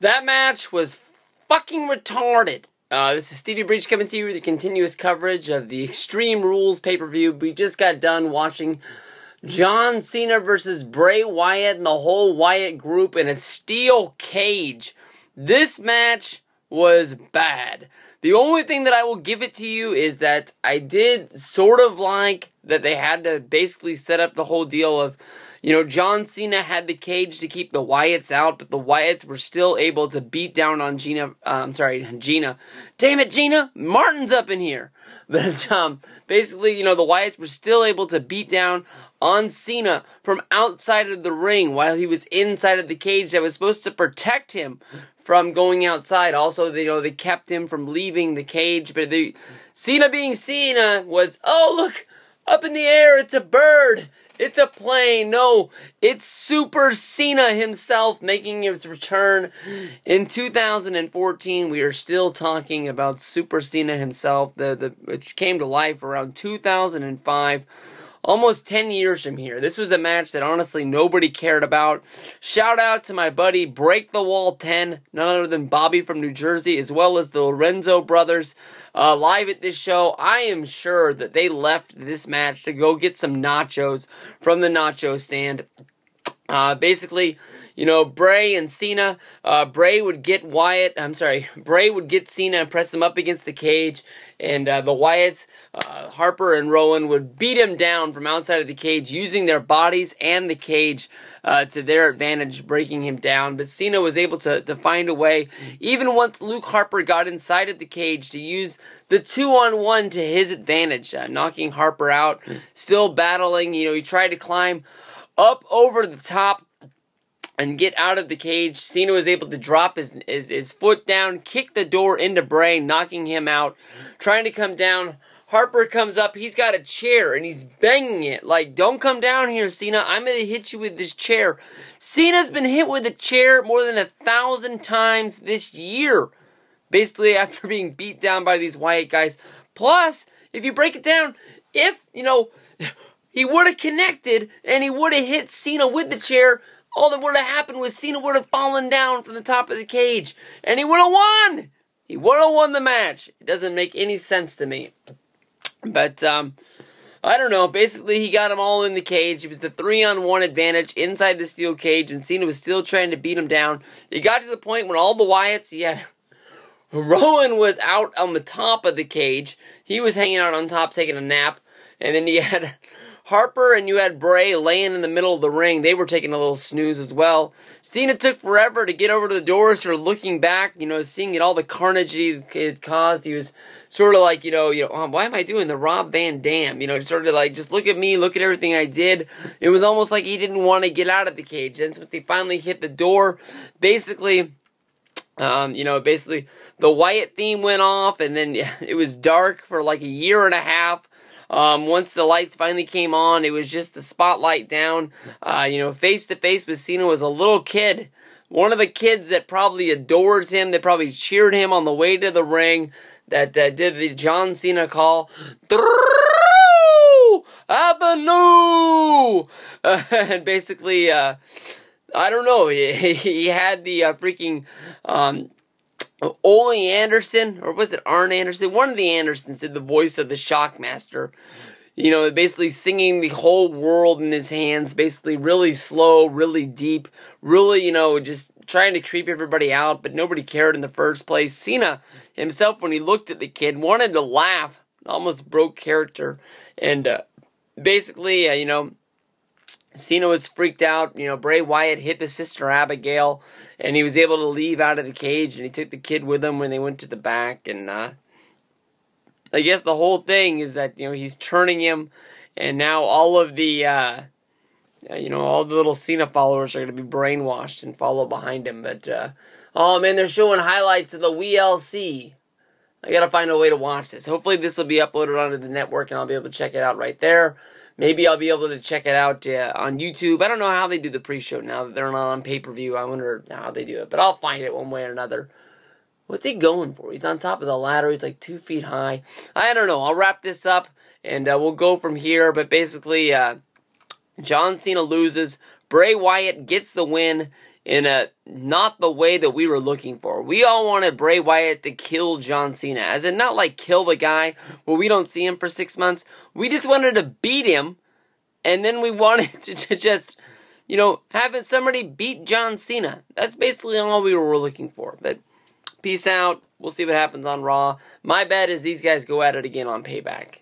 That match was fucking retarded. This is Stevie Breach coming to you with the continuous coverage of the Extreme Rules pay-per-view. We just got done watching John Cena versus Bray Wyatt and the whole Wyatt group in a steel cage. This match was bad. The only thing that I will give it to you is that I did sort of like that they had to basically set up the whole deal of, you know, John Cena had the cage to keep the Wyatts out, but the Wyatts were still able to beat down on Gina. Damn it, Gina! Martin's up in here. But, basically, you know, the Wyatts were still able to beat down on Cena from outside of the ring while he was inside of the cage that was supposed to protect him from going outside. Also, they kept him from leaving the cage, but Cena being Cena was, oh, look, up in the air, it's a bird. It's a plane. No, it's Super Cena himself making his return in 2014. We are still talking about Super Cena himself, which came to life around 2005. Almost 10 years from here. This was a match that honestly nobody cared about. Shout out to my buddy Break the Wall 10, none other than Bobby from New Jersey, as well as the Lorenzo brothers live at this show. I am sure that they left this match to go get some nachos from the nacho stand. Basically, you know, Bray and Cena, Bray would get Cena and press him up against the cage, and the Wyatts, Harper and Rowan would beat him down from outside of the cage using their bodies and the cage to their advantage, breaking him down. But Cena was able to find a way, even once Luke Harper got inside of the cage, to use the 2-on-1 to his advantage, knocking Harper out, still battling. You know, he tried to climb up over the top and get out of the cage. Cena was able to drop his foot down, kick the door into Bray, knocking him out. Trying to come down, Harper comes up, he's got a chair, and he's banging it. Like, don't come down here, Cena, I'm gonna hit you with this chair. Cena's been hit with a chair more than 1,000 times this year, basically after being beat down by these Wyatt guys. Plus, if you break it down, if, you know, he would have connected, and he would have hit Cena with the chair, all that would have happened was Cena would have fallen down from the top of the cage, and he would have won! He would have won the match. It doesn't make any sense to me. But, I don't know. Basically, he got them all in the cage. It was the 3-on-1 advantage inside the steel cage, and Cena was still trying to beat him down. It got to the point when all the Wyatts, he had Rowan was out on the top of the cage. He was hanging out on top taking a nap. And then you had Harper and you had Bray laying in the middle of the ring. They were taking a little snooze as well. Cena took forever to get over to the doors, sort of looking back, you know, seeing all the carnage he had caused. He was sort of like, why am I doing the Rob Van Dam? You know, sort of like, just look at me, look at everything I did. It was almost like he didn't want to get out of the cage. And once he finally hit the door, basically, the Wyatt theme went off, and then it was dark for like a year and a half. Once the lights finally came on, it was just the spotlight down. Face to face with Cena was a little kid. One of the kids that probably adores him, that probably cheered him on the way to the ring, that did the John Cena call. Avenue! And basically, I don't know, he had the freaking, Ole Anderson, or was it Arn Anderson? One of the Andersons did the voice of the Shockmaster. You know, basically singing the whole world in his hands, basically really slow, really deep, really, just trying to creep everybody out, but nobody cared in the first place. Cena himself, when he looked at the kid, wanted to laugh, almost broke character, and basically, Cena was freaked out. Bray Wyatt hit the Sister Abigail, and he was able to leave out of the cage, and he took the kid with him when they went to the back, and I guess the whole thing is that, he's turning him, and now all of the, all the little Cena followers are going to be brainwashed and follow behind him, but, oh man, they're showing highlights of the WLC. I gotta find a way to watch this. Hopefully this will be uploaded onto the network, and I'll be able to check it out right there. Maybe I'll be able to check it out on YouTube. I don't know how they do the pre-show now that they're not on pay-per-view. I wonder how they do it, but I'll find it one way or another. What's he going for? He's on top of the ladder. He's like 2 feet high. I don't know. I'll wrap this up, and we'll go from here. But basically, John Cena loses. Bray Wyatt gets the win in a not the way that we were looking for. We all wanted Bray Wyatt to kill John Cena, as in not like kill the guy where we don't see him for 6 months. We just wanted to beat him, and then we wanted to just, you know, have somebody beat John Cena. That's basically all we were looking for. But peace out. We'll see what happens on Raw. My bet is these guys go at it again on Payback.